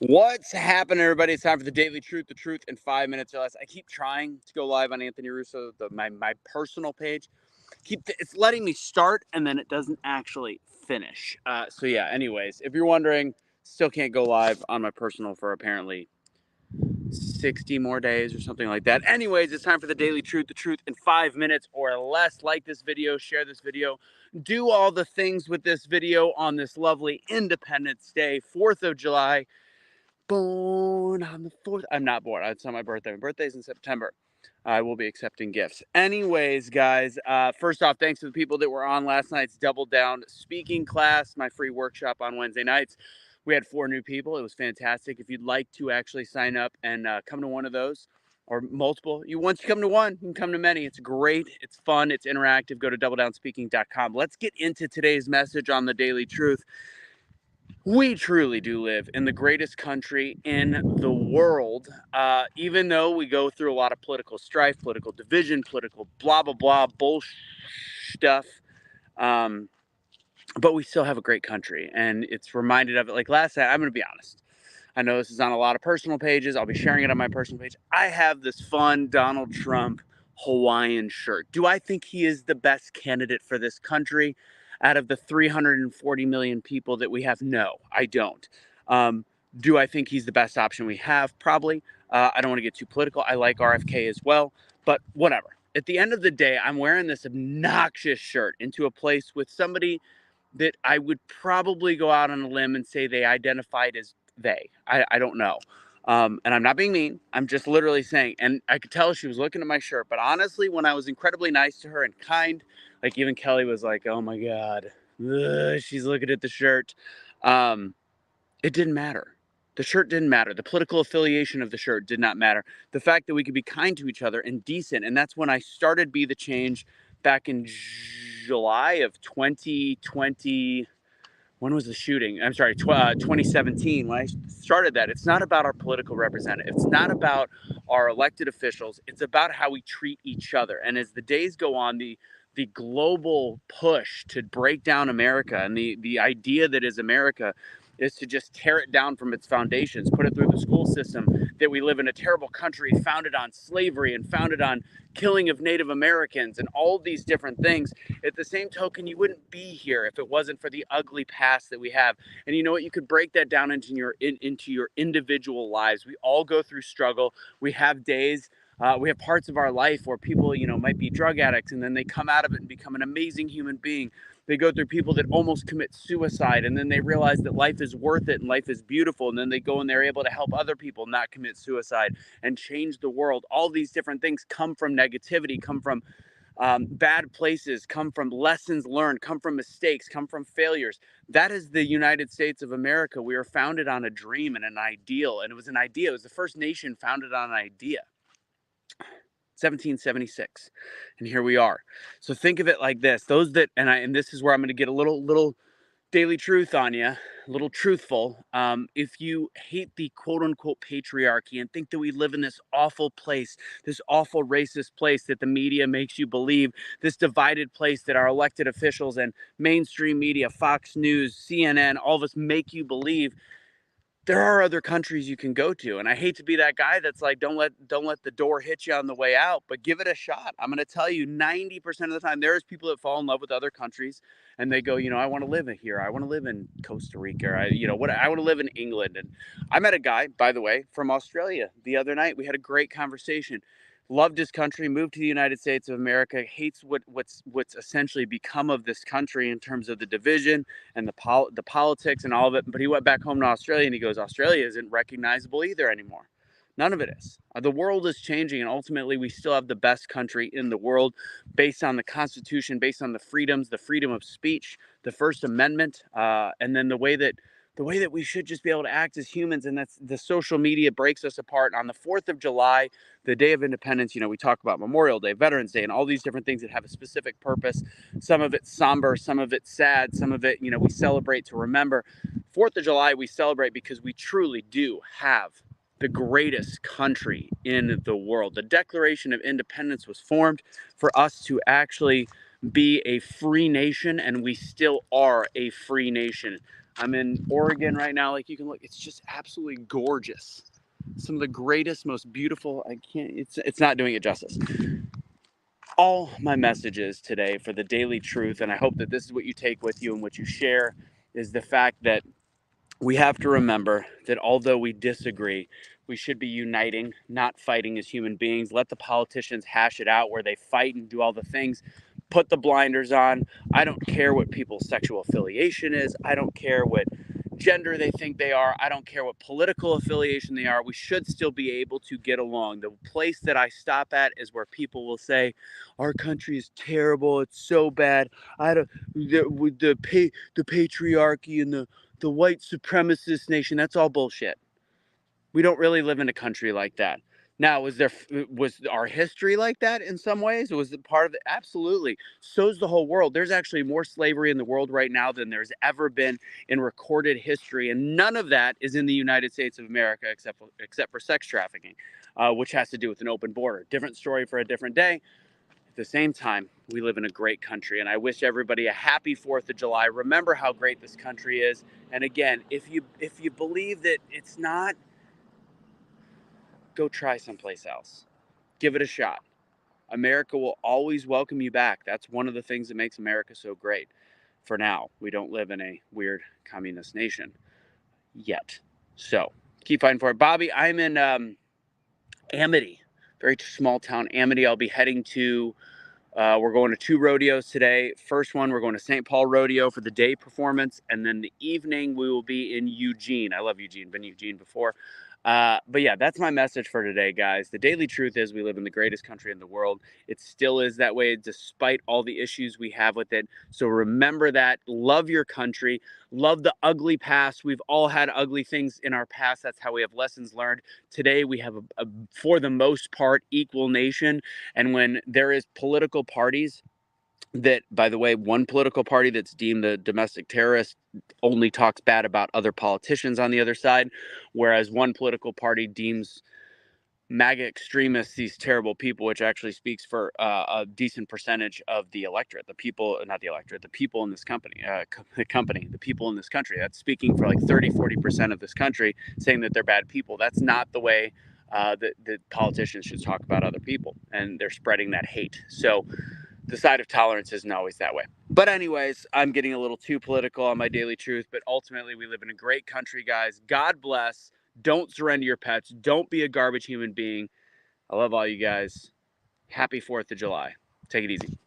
What's happening, everybody? It's time for the Daily Truth, the truth in 5 minutes or less. I keep trying to go live on Anthony Russo, my personal page. It's letting me start and then it doesn't actually finish. So yeah. Anyways, if you're wondering, still can't go live on my personal for apparently 60 more days or something like that. Anyways, it's time for the Daily Truth, the truth in 5 minutes or less. Like this video, share this video, do all the things with this video on this lovely Independence Day, 4th of July. Born on the 4th. I'm not born. It's not my birthday. My birthday's in September. I will be accepting gifts. Anyways, guys, first off, thanks to the people that were on last night's Double Down speaking class, my free workshop on Wednesday nights. We had 4 new people. It was fantastic. If you'd like to actually sign up and come to one of those or multiple, once you come to one, you can come to many. It's great. It's fun. It's interactive. Go to doubledownspeaking.com. Let's get into today's message on the Daily Truth. We truly do live in the greatest country in the world, even though we go through a lot of political strife, political division, political blah, blah, blah, bullshit stuff. But we still have a great country, and it's reminded of it. Like last night, I'm going to be honest. I know this is on a lot of personal pages. I'll be sharing it on my personal page. I have this fun Donald Trump Hawaiian shirt. Do I think he is the best candidate for this country out of the 340 million people that we have? No, I don't. Do I think he's the best option we have? Probably. I don't want to get too political. I like RFK as well, but whatever. At the end of the day, I'm wearing this obnoxious shirt into a place with somebody that I would probably go out on a limb and say they identified as they. I don't know. And I'm not being mean. I'm just literally saying. And I could tell she was looking at my shirt. But honestly, when I was incredibly nice to her and kind, like even Kelly was like, oh my God, she's looking at the shirt. It didn't matter. The shirt didn't matter. The political affiliation of the shirt did not matter. The fact that we could be kind to each other and decent. And that's when I started Be the Change back in July of 2020. When was the shooting? I'm sorry, 2017. When I started that, it's not about our political representatives. It's not about our elected officials. It's about how we treat each other. And as the days go on, the global push to break down America and the idea that is America is to just tear it down from its foundations, put it through the school system, that we live in a terrible country founded on slavery and founded on killing of Native Americans and all these different things. At the same token, you wouldn't be here if it wasn't for the ugly past that we have. And you know what? You could break that down into your individual lives. We all go through struggle. We have days. We have parts of our life where people, might be drug addicts and then they come out of it and become an amazing human being. They go through people that almost commit suicide and then they realize that life is worth it and life is beautiful. And then they go and they're able to help other people not commit suicide and change the world. All these different things come from negativity, come from bad places, come from lessons learned, come from mistakes, come from failures. That is the United States of America. We were founded on a dream and an ideal. And it was an idea. It was the first nation founded on an idea. 1776, and here we are. So think of it like this: those that, and this is where I'm going to get a little daily truth on you, a little truthful. If you hate the quote unquote patriarchy and think that we live in this awful place, this awful racist place that the media makes you believe, this divided place that our elected officials and mainstream media, Fox News, CNN, all of us make you believe, there are other countries you can go to. And I hate to be that guy that's like, don't let the door hit you on the way out, but give it a shot. I'm going to tell you 90% of the time, there's people that fall in love with other countries and they go, I want to live here. I want to live in Costa Rica. Or I want to live in England. And I met a guy, by the way, from Australia the other night. We had a great conversation. Loved his country, moved to the United States of America, hates what's essentially become of this country in terms of the division and the politics and all of it. But he went back home to Australia and he goes, Australia isn't recognizable either anymore. None of it is. The world is changing, and ultimately we still have the best country in the world based on the Constitution, based on the freedoms, the freedom of speech, the First Amendment, and then the way that we should just be able to act as humans. And that's the social media breaks us apart. On the 4th of July, the Day of Independence, we talk about Memorial Day, Veterans Day, and all these different things that have a specific purpose. Some of it's somber, some of it's sad, some of it, we celebrate to remember. 4th of July, we celebrate because we truly do have the greatest country in the world. The Declaration of Independence was formed for us to actually be a free nation, and we still are a free nation. I'm in Oregon right now. Like, you can look, it's just absolutely gorgeous. Some of the greatest, most beautiful. It's not doing it justice. All my messages today for the daily truth, and I hope that this is what you take with you and what you share, is the fact that we have to remember that although we disagree, we should be uniting, not fighting as human beings. Let the politicians hash it out where they fight and do all the things. Put the blinders on. I don't care what people's sexual affiliation is. I don't care what gender they think they are. I don't care what political affiliation they are. We should still be able to get along. The place that I stop at is where people will say, "Our country is terrible. It's so bad. I don't the patriarchy and the white supremacist nation." That's all bullshit. We don't really live in a country like that. Now, was our history like that in some ways? Was it part of it? Absolutely. So's the whole world. There's actually more slavery in the world right now than there's ever been in recorded history, and none of that is in the United States of America, except for sex trafficking, which has to do with an open border. Different story for a different day. At the same time, we live in a great country, and I wish everybody a happy 4th of July. Remember how great this country is. And again, if you believe that it's not, go try someplace else. Give it a shot. America will always welcome you back. That's one of the things that makes America so great. For now, we don't live in a weird communist nation yet. So keep fighting for it. Bobby, I'm in Amity, very small town Amity. I'll be heading to we're going to 2 rodeos today. First one, we're going to St. Paul Rodeo for the day performance. And then the evening, we will be in Eugene. I love Eugene, been to Eugene before. But yeah, that's my message for today, guys. The daily truth is we live in the greatest country in the world. It still is that way despite all the issues we have with it. So remember that. Love your country. Love the ugly past. We've all had ugly things in our past. That's how we have lessons learned. Today, we have, for the most part, equal nation. And when there is political parties that, by the way, one political party that's deemed the domestic terrorist only talks bad about other politicians on the other side, whereas one political party deems MAGA extremists these terrible people, which actually speaks for a decent percentage of the electorate, the people, not the electorate, the people in this company, the people in this country. That's speaking for like 30-40% of this country, saying that they're bad people. That's not the way that politicians should talk about other people, and they're spreading that hate. So the side of tolerance isn't always that way. But anyways, I'm getting a little too political on my daily truth, but ultimately we live in a great country, guys. God bless. Don't surrender your pets. Don't be a garbage human being. I love all you guys. Happy 4th of July. Take it easy.